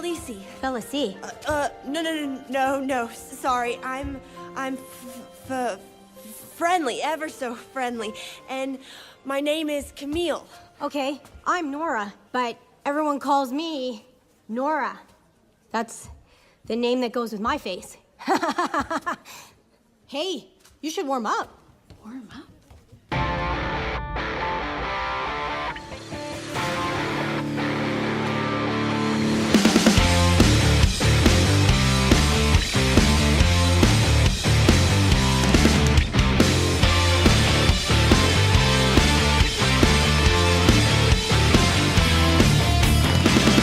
Felici. Felici? No. Sorry, I'm friendly, ever so friendly. And my name is Camille. Okay, I'm Nora, but everyone calls me Nora. That's the name that goes with my face. Hey, you should warm up. Warm up?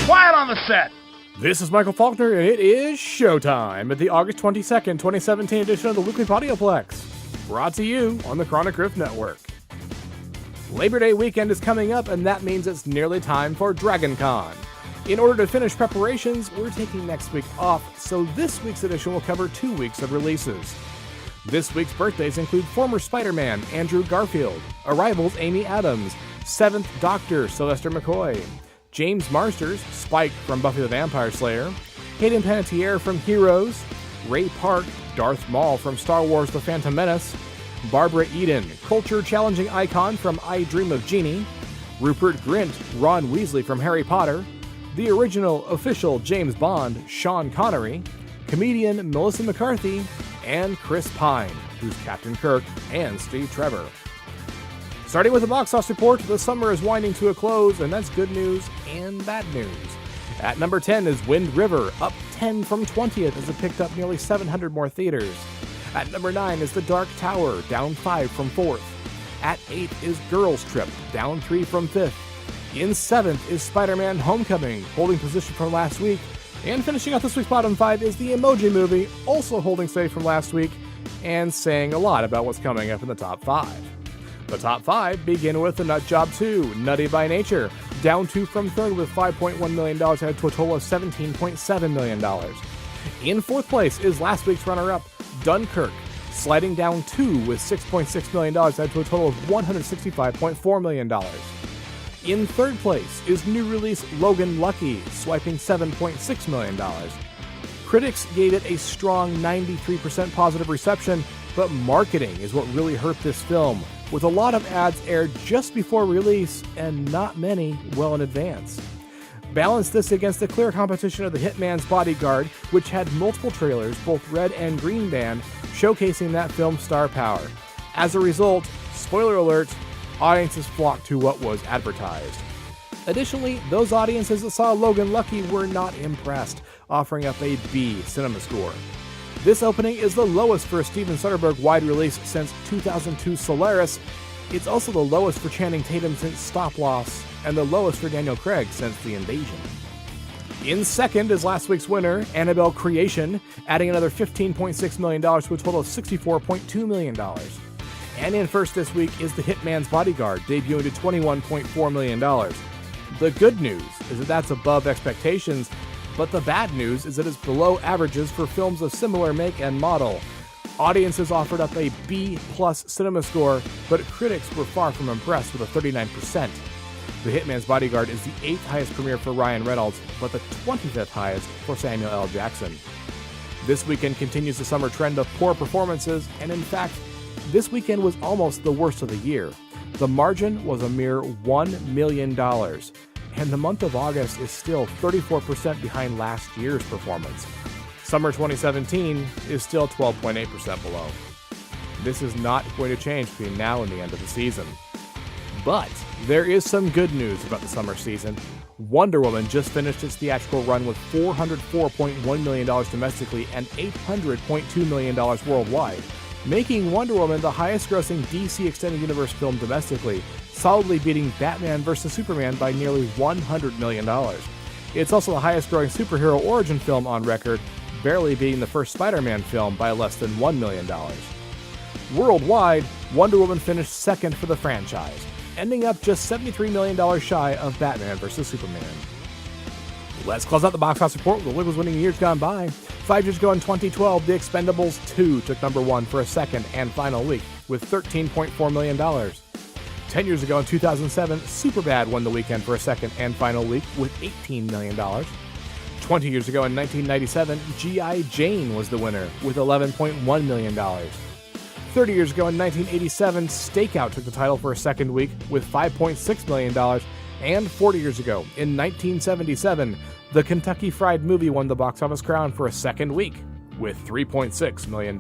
Quiet on the set! This is Michael Faulkner, and it is showtime at the August 22nd, 2017 edition of the Weekly Podioplex, brought to you on the Chronic Rift Network. Labor Day weekend is coming up, and that means it's nearly time for Dragon Con. In order to finish preparations, we're taking next week off, so this week's edition will cover 2 weeks of releases. This week's birthdays include former Spider-Man Andrew Garfield, Arrival's Amy Adams, 7th Doctor Sylvester McCoy, James Marsters, Spike from Buffy the Vampire Slayer, Hayden Panettiere from Heroes, Ray Park, Darth Maul from Star Wars The Phantom Menace, Barbara Eden, culture-challenging icon from I Dream of Jeannie, Rupert Grint, Ron Weasley from Harry Potter, the original official James Bond, Sean Connery, comedian Melissa McCarthy, and Chris Pine, who's Captain Kirk and Steve Trevor. Starting with the box office report, the summer is winding to a close, and that's good news and bad news. At number 10 is Wind River, up 10 from 20th as it picked up nearly 700 more theaters. At number 9 is The Dark Tower, down 5 from 4th. At 8 is Girls Trip, down 3 from 5th. In 7th is Spider-Man Homecoming, holding position from last week. And finishing out this week's bottom 5 is The Emoji Movie, also holding steady from last week, and saying a lot about what's coming up in the top 5. The top 5 begin with The Nut Job 2, Nutty by Nature, down 2 from 3rd with $5.1 million headed to a total of $17.7 million. In 4th place is last week's runner-up, Dunkirk, sliding down 2 with $6.6 million headed to a total of $165.4 million. In 3rd place is new release Logan Lucky, swiping $7.6 million. Critics gave it a strong 93% positive reception, but marketing is what really hurt this film, with a lot of ads aired just before release and not many well in advance. Balance this against the clear competition of the Hitmanís Bodyguard, which had multiple trailers, both red and green band, showcasing that film's star power. As a result, spoiler alert, audiences flocked to what was advertised. Additionally, those audiences that saw Logan Lucky were not impressed, offering up a B cinema score. This opening is the lowest for a Steven Soderbergh wide release since 2002 Solaris. It's also the lowest for Channing Tatum since Stop Loss, and the lowest for Daniel Craig since The Invasion. In 2nd is last week's winner, Annabelle Creation, adding another $15.6 million to a total of $64.2 million. And in 1st this week is The Hitmanís Bodyguard, debuting at $21.4 million. The good news is that that's above expectations, but the bad news is that it's below averages for films of similar make and model. Audiences offered up a B+ cinema score, but critics were far from impressed with a 39%. The Hitmanís Bodyguard is the 8th highest premiere for Ryan Reynolds, but the 25th highest for Samuel L. Jackson. This weekend continues the summer trend of poor performances, and in fact, this weekend was almost the worst of the year. The margin was a mere $1 million. And the month of August is still 34% behind last year's performance. Summer 2017 is still 12.8% below. This is not going to change between now and the end of the season. But there is some good news about the summer season. Wonder Woman just finished its theatrical run with $404.1 million domestically and $800.2 million worldwide, making Wonder Woman the highest-grossing DC Extended Universe film domestically, solidly beating Batman vs. Superman by nearly $100 million. It's also the highest-growing superhero origin film on record, barely beating the first Spider-Man film by less than $1 million. Worldwide, Wonder Woman finished 2nd for the franchise, ending up just $73 million shy of Batman vs. Superman. Let's close out the box office report with what was winning years gone by. 5 years ago in 2012, The Expendables 2 took number 1 for a second and final week with $13.4 million. 10 years ago in 2007, Superbad won the weekend for a second and final week with $18 million. 20 years ago in 1997, G.I. Jane was the winner with $11.1 million. 30 years ago in 1987, Stakeout took the title for a second week with $5.6 million. And 40 years ago in 1977, the Kentucky Fried Movie won the box office crown for a second week with $3.6 million.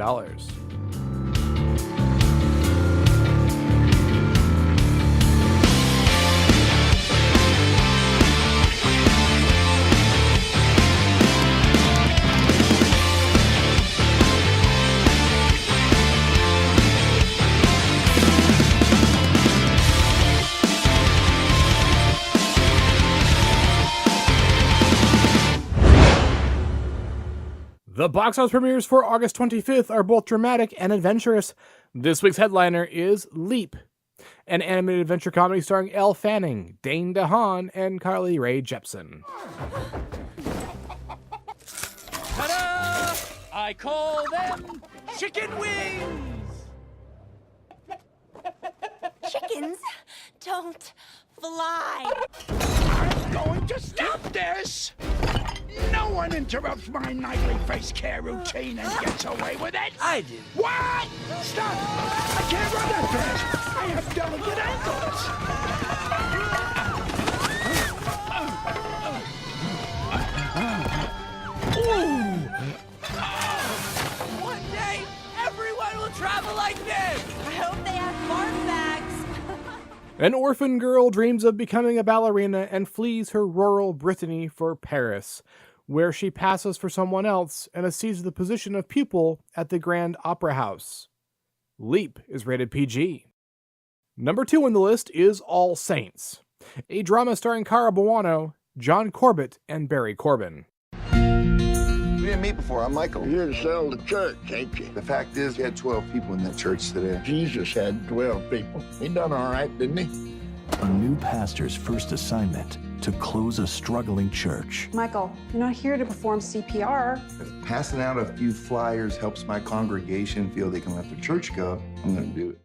The box office premieres for August 25th are both dramatic and adventurous. This week's headliner is Leap, an animated adventure comedy starring Elle Fanning, Dane DeHaan, and Carly Rae Jepsen. Ta-da! I call them chicken wings! Chickens don't fly. I'm going to stop this! No one interrupts my nightly face care routine and gets away with it! I do. What? Stop! I can't run that fast! I have delicate Ooh! One day, everyone will travel like this! I hope they have farm bags. An orphan girl dreams of becoming a ballerina and flees her rural Brittany for Paris, where she passes for someone else and seizes the position of pupil at the Grand Opera House. Leap is rated PG. Number 2 on the list is All Saints, a drama starring Cara Buono, John Corbett, and Barry Corbin. We didn't meet before. I'm Michael. You're to sell the church, ain't you? The fact is, you had 12 people in that church today. Jesus had 12 people. He done all right, didn't he? A new pastor's first assignment: to close a struggling church. Michael, you're not here to perform CPR. If passing out a few flyers helps my congregation feel they can let their church go, I'm going to do it.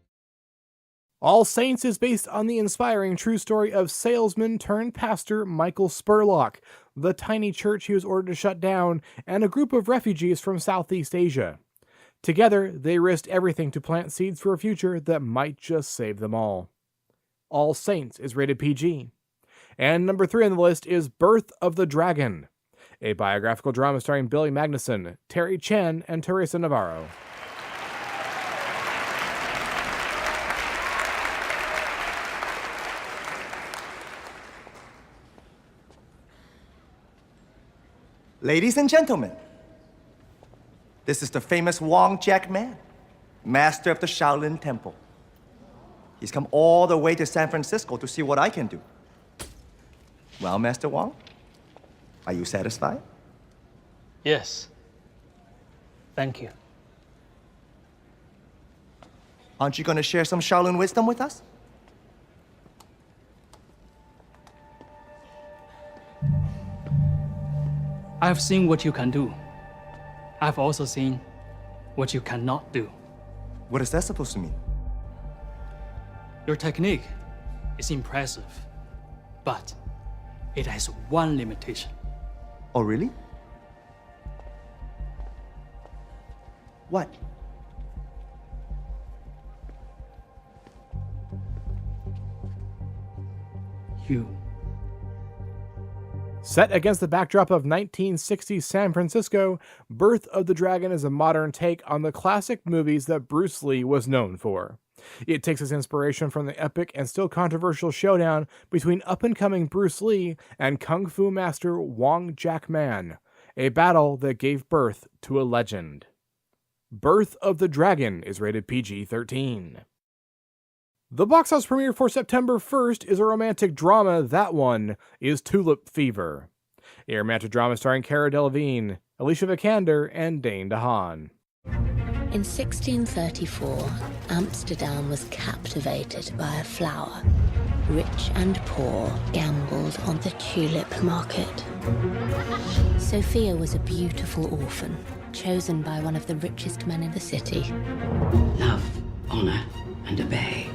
All Saints is based on the inspiring true story of salesman turned pastor Michael Spurlock, the tiny church he was ordered to shut down, and a group of refugees from Southeast Asia. Together, they risked everything to plant seeds for a future that might just save them all. All Saints is rated PG. And number 3 on the list is Birth of the Dragon, a biographical drama starring Billy Magnuson, Terry Chen, and Teresa Navarro. Ladies and gentlemen, this is the famous Wong Jack Man, master of the Shaolin Temple. He's come all the way to San Francisco to see what I can do. Well, Master Wong, are you satisfied? Yes. Thank you. Aren't you going to share some Shaolin wisdom with us? I've seen what you can do. I've also seen what you cannot do. What is that supposed to mean? Your technique is impressive, but it has one limitation. Oh, really? What? You. Set against the backdrop of 1960s San Francisco, Birth of the Dragon is a modern take on the classic movies that Bruce Lee was known for. It takes its inspiration from the epic and still controversial showdown between up-and-coming Bruce Lee and Kung Fu master Wong Jack Man, a battle that gave birth to a legend. Birth of the Dragon is rated PG-13. The box office premiere for September 1st is a romantic drama. That one is Tulip Fever, a romantic drama starring Cara Delevingne, Alicia Vikander, and Dane DeHaan. In 1634, Amsterdam was captivated by a flower. Rich and poor gambled on the tulip market. Sophia was a beautiful orphan, chosen by one of the richest men in the city. Love, honor, and obey.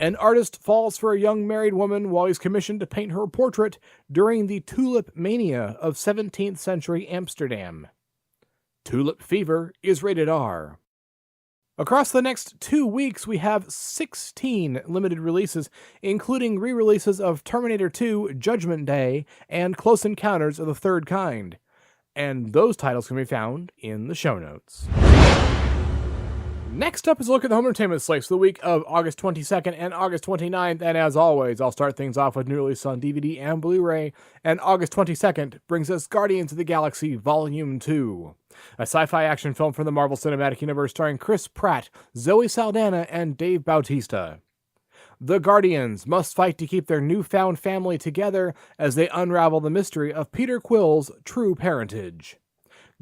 An artist falls for a young married woman while he's commissioned to paint her portrait during the tulip mania of 17th century Amsterdam. Tulip Fever is rated R. Across the next 2 weeks, we have 16 limited releases, including re-releases of Terminator 2 Judgment Day and Close Encounters of the Third Kind. And those titles can be found in the show notes. Next up is a look at the home entertainment slates for the week of August 22nd and August 29th, and as always, I'll start things off with new release on DVD and Blu-ray, and August 22nd brings us Guardians of the Galaxy Volume 2, a sci-fi action film from the Marvel Cinematic Universe starring Chris Pratt, Zoe Saldana, and Dave Bautista. The Guardians must fight to keep their newfound family together as they unravel the mystery of Peter Quill's true parentage.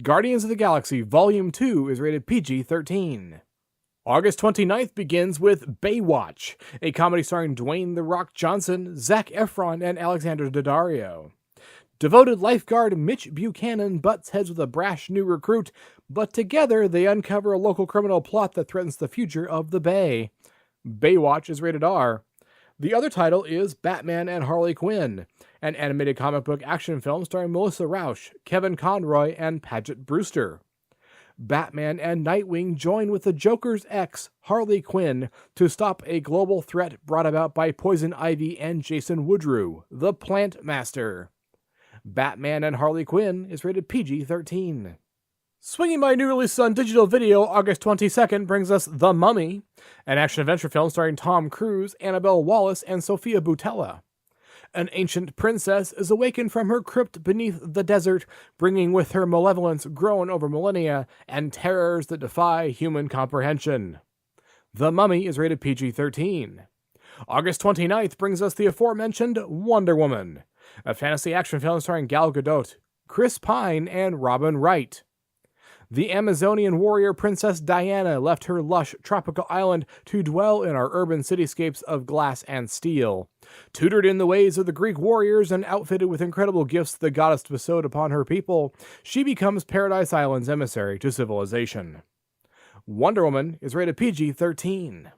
Guardians of the Galaxy Volume 2 is rated PG-13. August 29th begins with Baywatch, a comedy starring Dwayne "The Rock" Johnson, Zac Efron, and Alexander Daddario. Devoted lifeguard Mitch Buchanan butts heads with a brash new recruit, but together they uncover a local criminal plot that threatens the future of the Bay. Baywatch is rated R. The other title is Batman and Harley Quinn, an animated comic book action film starring Melissa Rauch, Kevin Conroy, and Paget Brewster. Batman and Nightwing join with the Joker's ex, Harley Quinn, to stop a global threat brought about by Poison Ivy and Jason Woodrue, the Plant Master. Batman and Harley Quinn is rated PG-13. Swinging by new release on digital video, August 22nd brings us The Mummy, an action-adventure film starring Tom Cruise, Annabelle Wallis, and Sophia Boutella. An ancient princess is awakened from her crypt beneath the desert, bringing with her malevolence grown over millennia and terrors that defy human comprehension. The Mummy is rated PG-13. August 29th brings us the aforementioned Wonder Woman, a fantasy action film starring Gal Gadot, Chris Pine, and Robin Wright. The Amazonian warrior Princess Diana left her lush tropical island to dwell in our urban cityscapes of glass and steel. Tutored in the ways of the Greek warriors and outfitted with incredible gifts the goddess bestowed upon her people, she becomes Paradise Island's emissary to civilization. Wonder Woman is rated PG-13.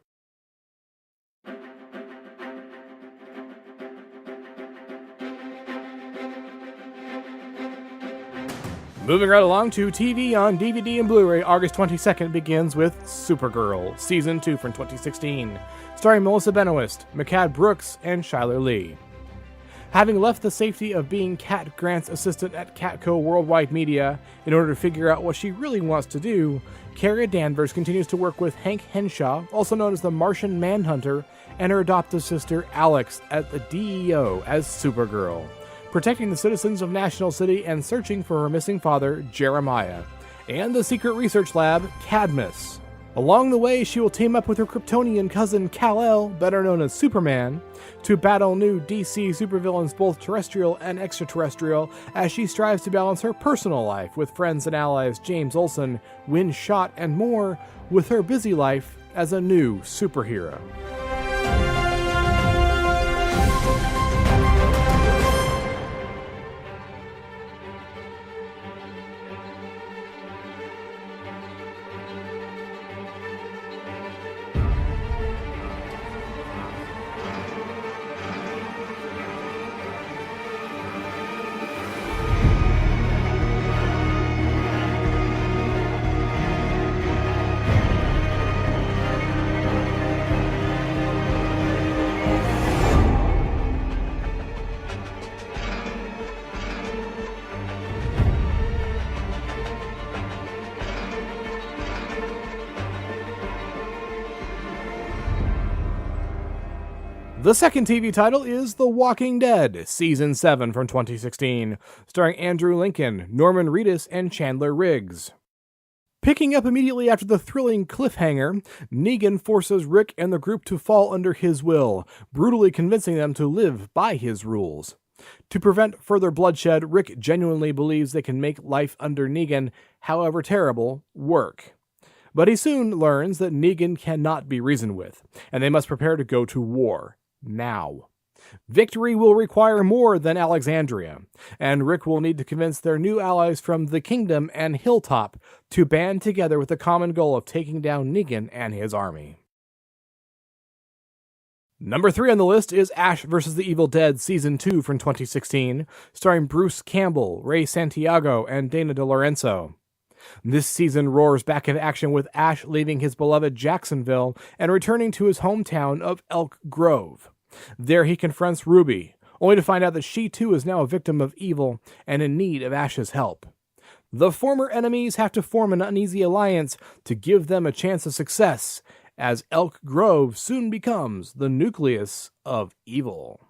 Moving right along to TV on DVD and Blu-ray, August 22nd begins with Supergirl, Season 2 from 2016, starring Melissa Benoist, McCad Brooks, and Shyler Lee. Having left the safety of being Cat Grant's assistant at Catco Worldwide Media in order to figure out what she really wants to do, Kara Danvers continues to work with Hank Henshaw, also known as the Martian Manhunter, and her adoptive sister Alex at the DEO as Supergirl, protecting the citizens of National City and searching for her missing father, Jeremiah, and the secret research lab, Cadmus. Along the way, she will team up with her Kryptonian cousin Kal-El, better known as Superman, to battle new DC supervillains both terrestrial and extraterrestrial as she strives to balance her personal life with friends and allies James Olsen, Win Schott, and more with her busy life as a new superhero. The second TV title is The Walking Dead, Season 7 from 2016, starring Andrew Lincoln, Norman Reedus, and Chandler Riggs. Picking up immediately after the thrilling cliffhanger, Negan forces Rick and the group to fall under his will, brutally convincing them to live by his rules. To prevent further bloodshed, Rick genuinely believes they can make life under Negan, however terrible, work. But he soon learns that Negan cannot be reasoned with, and they must prepare to go to war. Now. Victory will require more than Alexandria, and Rick will need to convince their new allies from the Kingdom and Hilltop to band together with the common goal of taking down Negan and his army. Number 3 on the list is Ash vs. the Evil Dead Season 2 from 2016, starring Bruce Campbell, Ray Santiago, and Dana DeLorenzo. This season roars back into action with Ash leaving his beloved Jacksonville and returning to his hometown of Elk Grove. There he confronts Ruby, only to find out that she too is now a victim of evil and in need of Ash's help. The former enemies have to form an uneasy alliance to give them a chance of success, as Elk Grove soon becomes the nucleus of evil.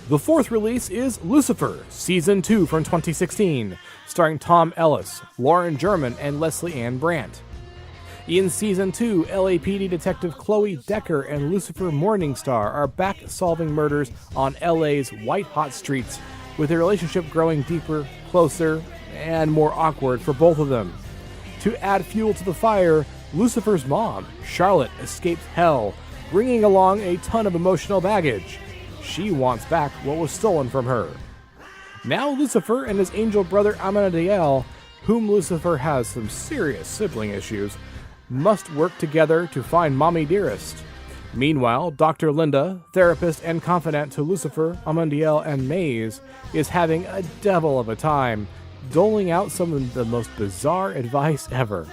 The fourth release is Lucifer, Season 2 from 2016, starring Tom Ellis, Lauren German, and Leslie Ann Brandt. In Season 2, LAPD Detective Chloe Decker and Lucifer Morningstar are back solving murders on LA's white-hot streets, with their relationship growing deeper, closer, and more awkward for both of them. To add fuel to the fire, Lucifer's mom, Charlotte, escapes hell, bringing along a ton of emotional baggage. She wants back what was stolen from her. Now Lucifer and his angel brother Amanadiel, whom Lucifer has some serious sibling issues, must work together to find Mommy Dearest. Meanwhile, Dr. Linda, therapist and confidant to Lucifer, Amandiel, and Maze, is having a devil of a time, doling out some of the most bizarre advice ever.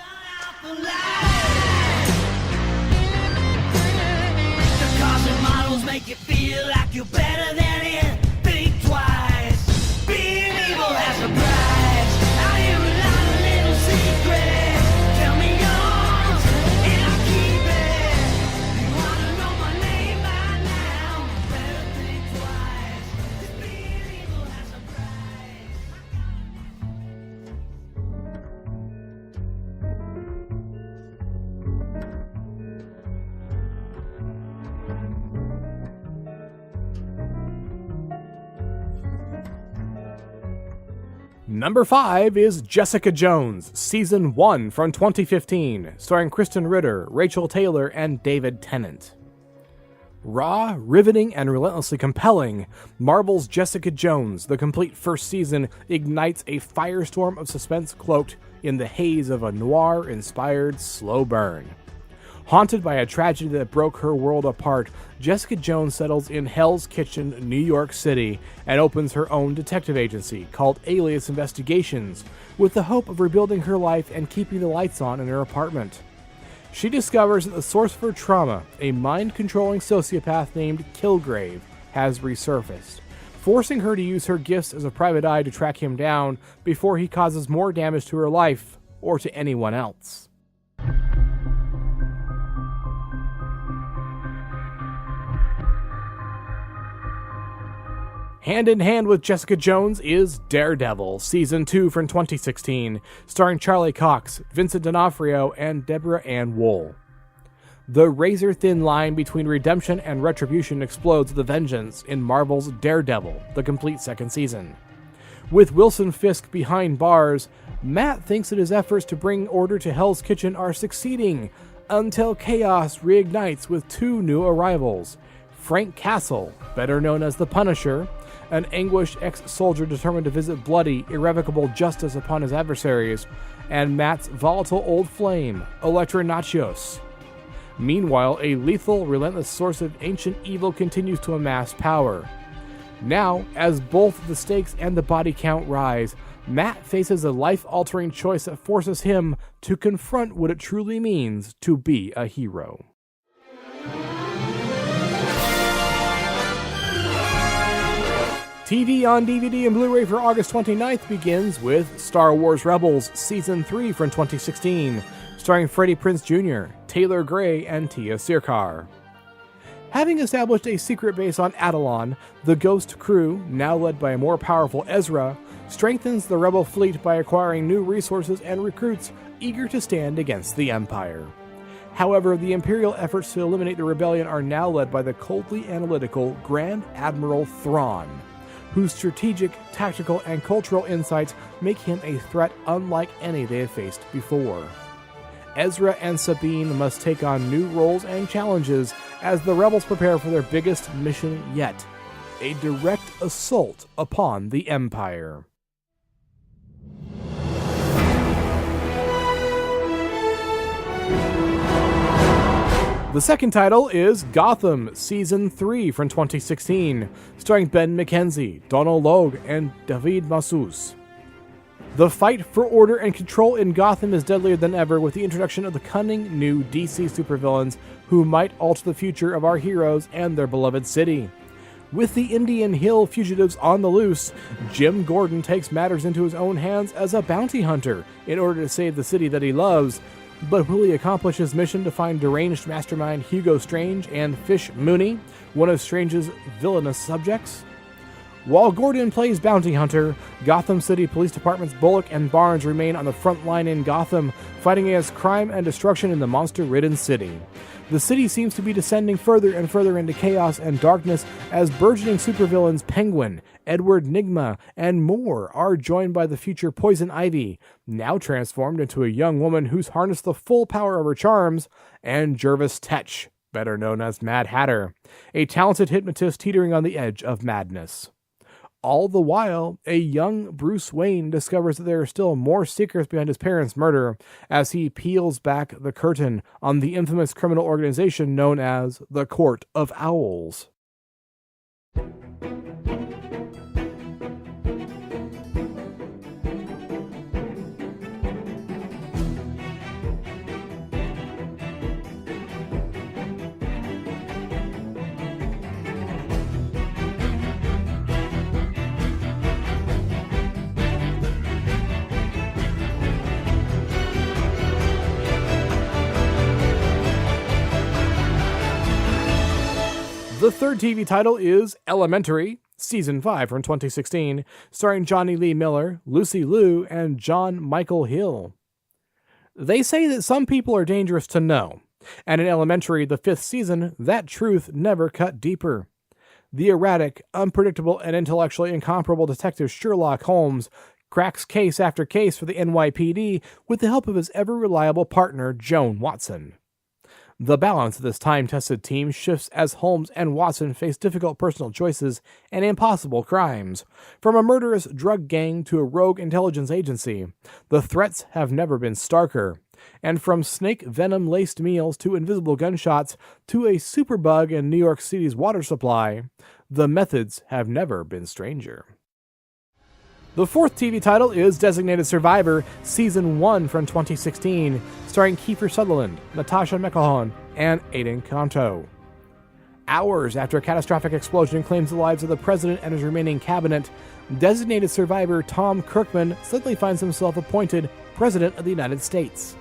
Make you feel like you're better than it. Think twice. Being evil has a price. I hear a lot of little secrets. Tell me yours, and I'll keep it. You wanna know my name by now? Better think twice. 'Cause being evil has a price. Number 5 is Jessica Jones, Season 1 from 2015, starring Kristen Ritter, Rachel Taylor, and David Tennant. Raw, riveting, and relentlessly compelling, Marvel's Jessica Jones, the complete first season, ignites a firestorm of suspense cloaked in the haze of a noir-inspired slow burn. Haunted by a tragedy that broke her world apart, Jessica Jones settles in Hell's Kitchen, New York City, and opens her own detective agency called Alias Investigations, with the hope of rebuilding her life and keeping the lights on in her apartment. She discovers that the source of her trauma, a mind-controlling sociopath named Kilgrave, has resurfaced, forcing her to use her gifts as a private eye to track him down before he causes more damage to her life or to anyone else. Hand in hand with Jessica Jones is Daredevil, Season 2 from 2016, starring Charlie Cox, Vincent D'Onofrio, and Deborah Ann Wool. The razor-thin line between redemption and retribution explodes with a vengeance in Marvel's Daredevil, the complete second season. With Wilson Fisk behind bars, Matt thinks that his efforts to bring order to Hell's Kitchen are succeeding, until chaos reignites with two new arrivals. Frank Castle, better known as the Punisher, an anguished ex-soldier determined to visit bloody, irrevocable justice upon his adversaries, and Matt's volatile old flame, Elektra Nachios. Meanwhile, a lethal, relentless source of ancient evil continues to amass power. Now, as both the stakes and the body count rise, Matt faces a life-altering choice that forces him to confront what it truly means to be a hero. TV on DVD and Blu-ray for August 29th begins with Star Wars Rebels Season 3 from 2016, starring Freddie Prinze Jr., Taylor Gray, and Tia Sircar. Having established a secret base on Adelon, the Ghost crew, now led by a more powerful Ezra, strengthens the Rebel fleet by acquiring new resources and recruits eager to stand against the Empire. However, the Imperial efforts to eliminate the rebellion are now led by the coldly analytical Grand Admiral Thrawn, whose strategic, tactical, and cultural insights make him a threat unlike any they have faced before. Ezra and Sabine must take on new roles and challenges as the rebels prepare for their biggest mission yet, a direct assault upon the Empire. The second title is Gotham Season 3 from 2016, starring Ben McKenzie, Donald Logue, and David Mazouz. The fight for order and control in Gotham is deadlier than ever with the introduction of the cunning new DC supervillains who might alter the future of our heroes and their beloved city. With the Indian Hill fugitives on the loose, Jim Gordon takes matters into his own hands as a bounty hunter in order to save the city that he loves. But will he accomplish his mission to find deranged mastermind Hugo Strange and Fish Mooney, one of Strange's villainous subjects? While Gordon plays bounty hunter, Gotham City Police Department's Bullock and Barnes remain on the front line in Gotham, fighting against crime and destruction in the monster-ridden city. The city seems to be descending further and further into chaos and darkness as burgeoning supervillains Penguin, Edward Nygma, and more are joined by the future Poison Ivy, now transformed into a young woman who's harnessed the full power of her charms, and Jervis Tetch, better known as Mad Hatter, a talented hypnotist teetering on the edge of madness. All the while, a young Bruce Wayne discovers that there are still more secrets behind his parents' murder as he peels back the curtain on the infamous criminal organization known as the Court of Owls. The third TV title is Elementary, Season 5 from 2016, starring Johnny Lee Miller, Lucy Liu, and John Michael Hill. They say that some people are dangerous to know, and in Elementary, the 5th season, that truth never cut deeper. The erratic, unpredictable, and intellectually incomparable detective Sherlock Holmes cracks case after case for the NYPD with the help of his ever-reliable partner, Joan Watson. The balance of this time-tested team shifts as Holmes and Watson face difficult personal choices and impossible crimes. From a murderous drug gang to a rogue intelligence agency, the threats have never been starker. And from snake venom-laced meals to invisible gunshots to a superbug in New York City's water supply, the methods have never been stranger. The fourth TV title is Designated Survivor, Season 1 from 2016, starring Kiefer Sutherland, Natasha McElhone, and Aiden Kanto. Hours after a catastrophic explosion claims the lives of the president and his remaining cabinet, Designated Survivor Tom Kirkman suddenly finds himself appointed President of the United States.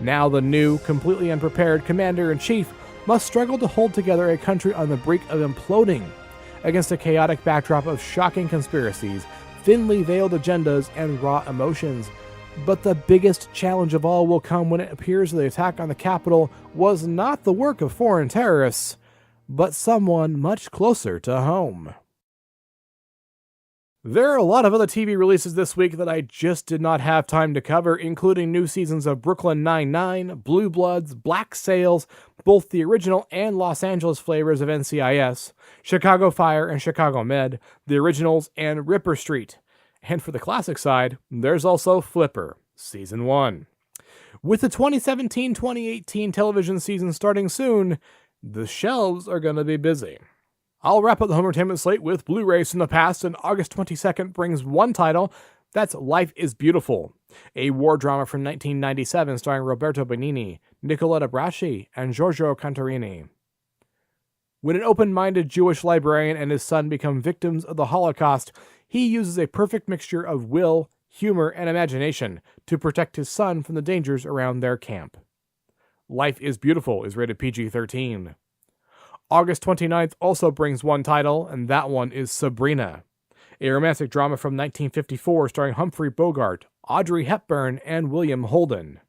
Now the new, completely unprepared Commander-in-Chief must struggle to hold together a country on the brink of imploding against a chaotic backdrop of shocking conspiracies, thinly veiled agendas, and raw emotions. But the biggest challenge of all will come when it appears the attack on the Capitol was not the work of foreign terrorists, but someone much closer to home. There are a lot of other TV releases this week that I just did not have time to cover, including new seasons of Brooklyn Nine-Nine, Blue Bloods, Black Sails, both the original and Los Angeles flavors of NCIS, Chicago Fire and Chicago Med, the originals, and Ripper Street. And for the classic side, there's also Flipper, Season 1. With the 2017-2018 television season starting soon, the shelves are going to be busy. I'll wrap up the home entertainment slate with Blu-rays from the past, and August 22nd brings one title, that's Life is Beautiful, a war drama from 1997 starring Roberto Benigni, Nicoletta Braschi, and Giorgio Contarini. When an open-minded Jewish librarian and his son become victims of the Holocaust, he uses a perfect mixture of will, humor, and imagination to protect his son from the dangers around their camp. Life is Beautiful is rated PG-13. August 29th also brings one title, and that one is Sabrina, a romantic drama from 1954 starring Humphrey Bogart, Audrey Hepburn, and William Holden.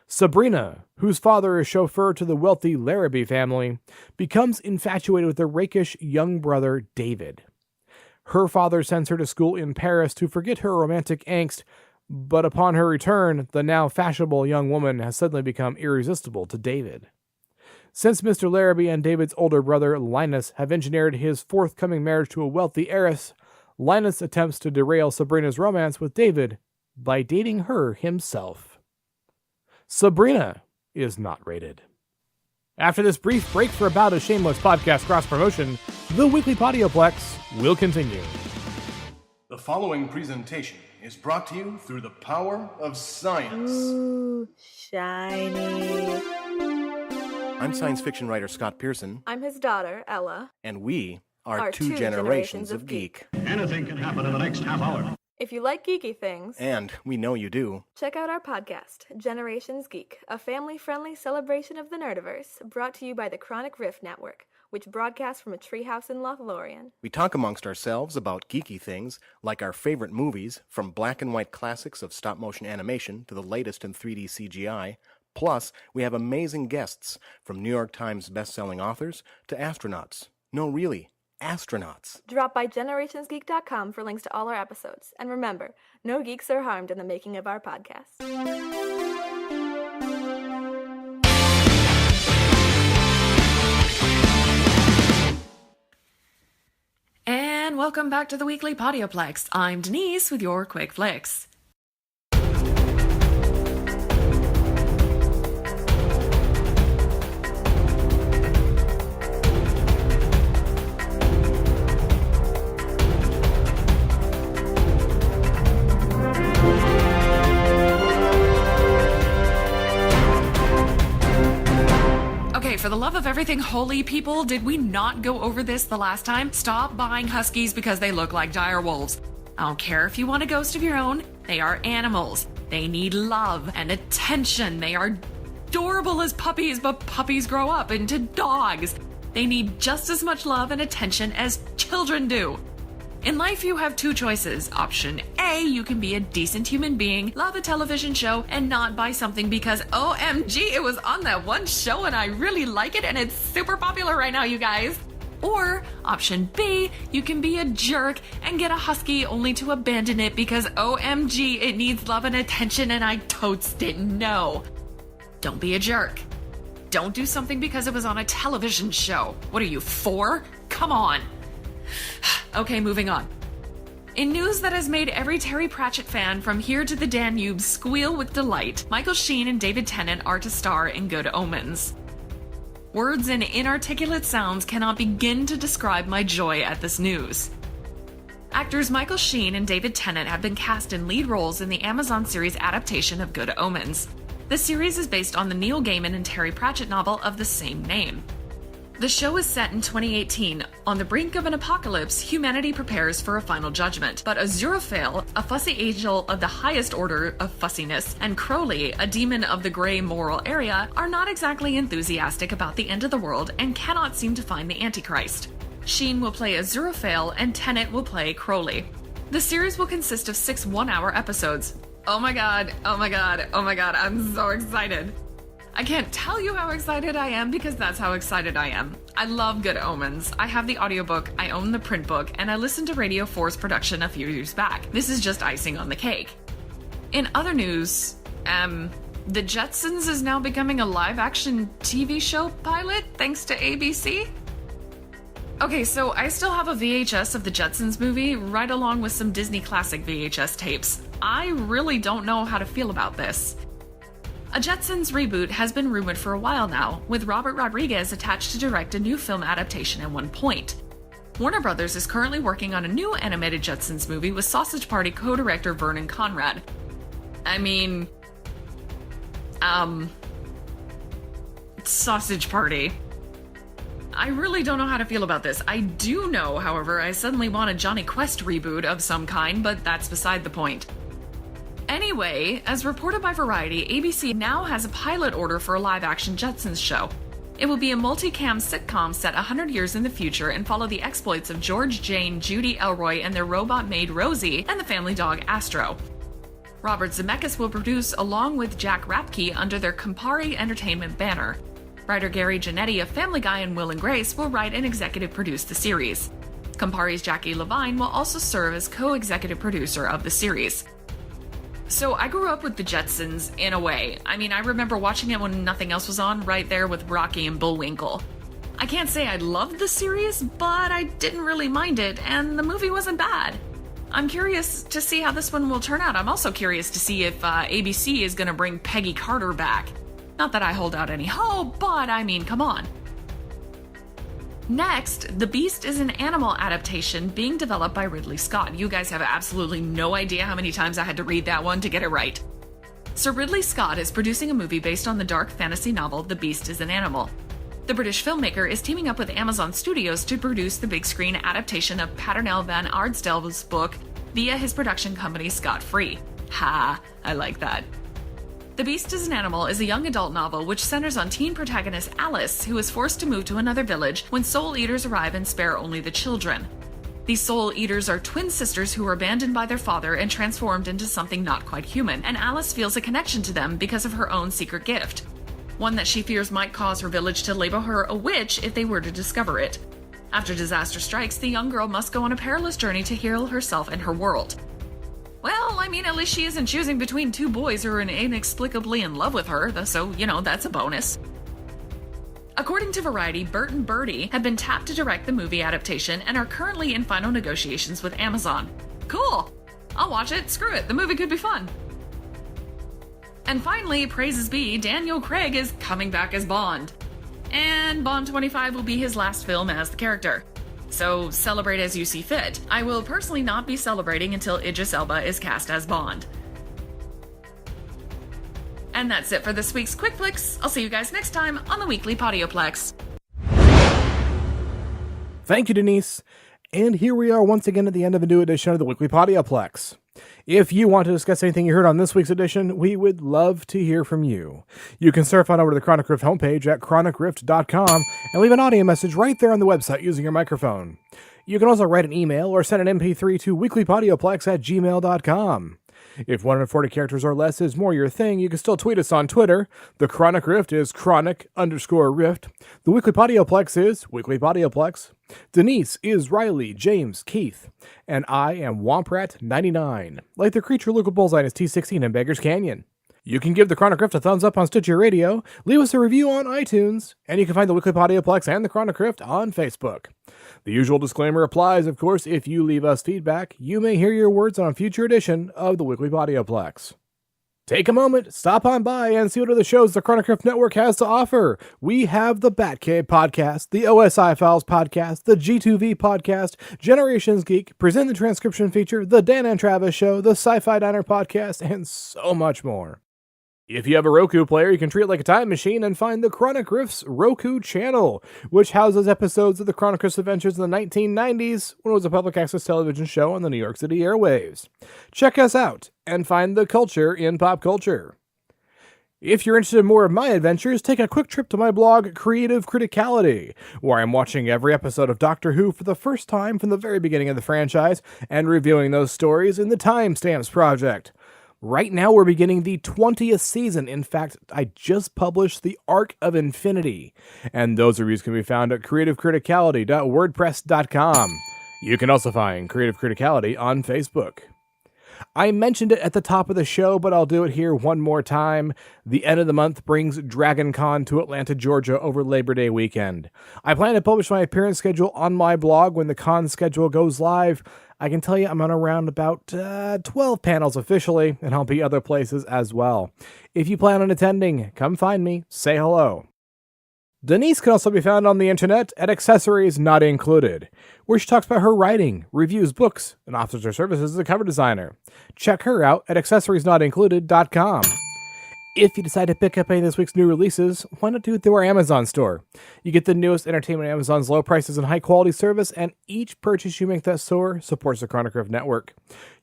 Sabrina, whose father is chauffeur to the wealthy Larrabee family, becomes infatuated with their rakish young brother David. Her father sends her to school in Paris to forget her romantic angst, but upon her return, the now fashionable young woman has suddenly become irresistible to David. Since Mr. Larrabee and David's older brother Linus have engineered his forthcoming marriage to a wealthy heiress, Linus attempts to derail Sabrina's romance with David by dating her himself. Sabrina is not rated. After this brief break for about a shameless podcast cross-promotion, the Weekly Podioplex will continue. The following presentation is brought to you through the power of science. Ooh, shiny. I'm science fiction writer Scott Pearson. I'm his daughter, Ella. And we are two generations of geek. Anything can happen in the next half hour. If you like geeky things, and we know you do, check out our podcast, Generations Geek, a family-friendly celebration of the Nerdiverse, brought to you by the Chronic Rift Network, which broadcasts from a treehouse in Lothlorien. We talk amongst ourselves about geeky things, like our favorite movies, from black and white classics of stop-motion animation to the latest in 3D CGI. Plus, we have amazing guests, from New York Times best-selling authors to astronauts. No, really, astronauts. Drop by generationsgeek.com for links to all our episodes. And remember, no geeks are harmed in the making of our podcast. And welcome back to the Weekly Podioplex. I'm Denise with your Quick Flicks. For the love of everything holy, people, did we not go over this the last time? Stop buying huskies because they look like dire wolves. I don't care if you want a ghost of your own. They are animals. They need love and attention. They are adorable as puppies, but puppies grow up into dogs. They need just as much love and attention as children do. In life, you have two choices. Option A, you can be a decent human being, love a television show, and not buy something because OMG, it was on that one show and I really like it and it's super popular right now, you guys. Or option B, you can be a jerk and get a husky only to abandon it because OMG, it needs love and attention and I totes didn't know. Don't be a jerk. Don't do something because it was on a television show. What are you, 4? Come on. Okay, moving on. In news that has made every Terry Pratchett fan from here to the Danube squeal with delight, Michael Sheen and David Tennant are to star in Good Omens. Words and inarticulate sounds cannot begin to describe my joy at this news. Actors Michael Sheen and David Tennant have been cast in lead roles in the Amazon series adaptation of Good Omens. The series is based on the Neil Gaiman and Terry Pratchett novel of the same name. The show is set in 2018. On the brink of an apocalypse, humanity prepares for a final judgment. But Aziraphale, a fussy angel of the highest order of fussiness, and Crowley, a demon of the gray moral area, are not exactly enthusiastic about the end of the world and cannot seem to find the Antichrist. Sheen will play Aziraphale and Tennant will play Crowley. The series will consist of 6 one-hour episodes. Oh my god, oh my god, oh my god, I'm so excited. I can't tell you how excited I am because that's how excited I am. I love Good Omens. I have the audiobook, I own the print book, and I listened to Radio 4's production a few years back. This is just icing on the cake. In other news, the Jetsons is now becoming a live-action TV show pilot thanks to ABC? Okay, so I still have a VHS of the Jetsons movie, right along with some Disney Classic VHS tapes. I really don't know how to feel about this. A Jetsons reboot has been rumored for a while now, with Robert Rodriguez attached to direct a new film adaptation at one point. Warner Brothers is currently working on a new animated Jetsons movie with Sausage Party co-director Vernon Conrad. Sausage Party. I really don't know how to feel about this. I do know, however, I suddenly want a Johnny Quest reboot of some kind, but that's beside the point. Anyway, as reported by Variety, ABC now has a pilot order for a live-action Jetsons show. It will be a multi-cam sitcom set 100 years in the future and follow the exploits of George, Jane, Judy, Elroy, and their robot maid Rosie, and the family dog Astro. Robert Zemeckis will produce along with Jack Rapke under their Campari Entertainment banner. Writer Gary Janetti of Family Guy and Will and Grace will write and executive produce the series. Campari's Jackie Levine will also serve as co-executive producer of the series. So I grew up with the Jetsons in a way. I mean, I remember watching it when nothing else was on, right there with Rocky and Bullwinkle. I can't say I loved the series, but I didn't really mind it, and the movie wasn't bad. I'm curious to see how this one will turn out. I'm also curious to see if ABC is going to bring Peggy Carter back. Not that I hold out any hope, but I mean, come on. Next, The Beast is an animal adaptation being developed by Ridley Scott. You guys have absolutely no idea how many times I had to read that one to get it right. So Ridley Scott is producing a movie based on the dark fantasy novel The Beast is an Animal. The British filmmaker is teaming up with Amazon Studios to produce the big screen adaptation of Paternel Van Ardstel's book via his production company Scott Free. Ha, I like that. The Beast is an Animal is a young adult novel which centers on teen protagonist Alice, who is forced to move to another village when soul eaters arrive and spare only the children. These soul eaters are twin sisters who were abandoned by their father and transformed into something not quite human, and Alice feels a connection to them because of her own secret gift. One that she fears might cause her village to label her a witch if they were to discover it. After disaster strikes, the young girl must go on a perilous journey to heal herself and her world. Well, I mean, at least she isn't choosing between two boys who are inexplicably in love with her, so, that's a bonus. According to Variety, Bert and Bertie have been tapped to direct the movie adaptation and are currently in final negotiations with Amazon. Cool! I'll watch it, screw it, the movie could be fun. And finally, praises be, Daniel Craig is coming back as Bond. And Bond 25 will be his last film as the character. So celebrate as you see fit. I will personally not be celebrating until Idris Elba is cast as Bond. And that's it for this week's Quick Flicks. I'll see you guys next time on the Weekly Podioplex. Thank you, Denise. And here we are once again at the end of a new edition of the Weekly Podioplex. If you want to discuss anything you heard on this week's edition, we would love to hear from you. You can surf on over to the Chronic Rift homepage at chronicrift.com and leave an audio message right there on the website using your microphone. You can also write an email or send an MP3 to weeklypodioplex@gmail.com. If 140 characters or less is more your thing, you can still tweet us on Twitter. The Chronic Rift is chronic_rift. The Weekly Podioplex is Weekly Podioplex. Denise is Riley James Keith. And I am Womprat99. Like the creature Luca Bullseye is T16 in Beggars Canyon. You can give the Chronic Rift a thumbs up on Stitcher Radio, leave us a review on iTunes, and you can find the Weekly Podioplex and the Chronic Rift on Facebook. The usual disclaimer applies, of course. If you leave us feedback, you may hear your words on a future edition of the Weekly Podioplex. Take a moment, stop on by, and see what other shows the Chronic Rift Network has to offer. We have the Batcave Podcast, the OSI Files Podcast, the G2V Podcast, Generations Geek, Present the Transcription Feature, the Dan and Travis Show, the Sci-Fi Diner Podcast, and so much more. If you have a Roku player, you can treat it like a time machine and find the Chronic Rift's Roku channel, which houses episodes of the Chronic Rift's adventures in the 1990s when it was a public access television show on the New York City airwaves. Check us out and find the culture in pop culture. If you're interested in more of my adventures, take a quick trip to my blog, Creative Criticality, where I'm watching every episode of Doctor Who for the first time from the very beginning of the franchise and reviewing those stories in the Timestamps Project. Right now, we're beginning the 20th season. In fact, I just published The Arc of Infinity, and those reviews can be found at creativecriticality.wordpress.com. You can also find Creative Criticality on Facebook. I mentioned it at the top of the show, but I'll do it here one more time. The end of the month brings Dragon Con to Atlanta, Georgia over Labor Day weekend. I plan to publish my appearance schedule on my blog when the con schedule goes live. I can tell you I'm on around about 12 panels officially, and I'll be other places as well. If you plan on attending, come find me, say hello. Denise can also be found on the internet at Accessories Not Included, where she talks about her writing, reviews books, and offers her services as a cover designer. Check her out at accessoriesnotincluded.com. If you decide to pick up any of this week's new releases, why not do it through our Amazon store? You get the newest entertainment at Amazon's low prices and high-quality service, and each purchase you make that store supports the Chronic Rift Network.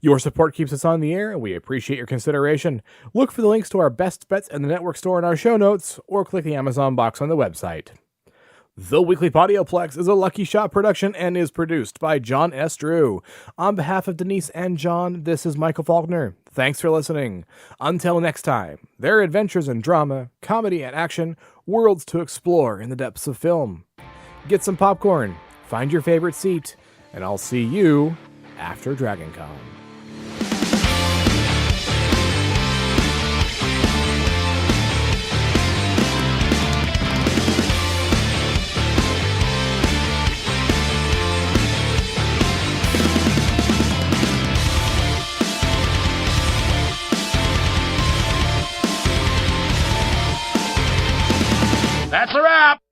Your support keeps us on the air, and we appreciate your consideration. Look for the links to our best bets in the network store in our show notes, or click the Amazon box on the website. The Weekly Podioplex is a Lucky Shot production and is produced by John S. Drew. On behalf of Denise and John, this is Michael Faulkner. Thanks for listening. Until next time, there are adventures in drama, comedy, and action, worlds to explore in the depths of film. Get some popcorn, find your favorite seat, and I'll see you after DragonCon. That's a wrap.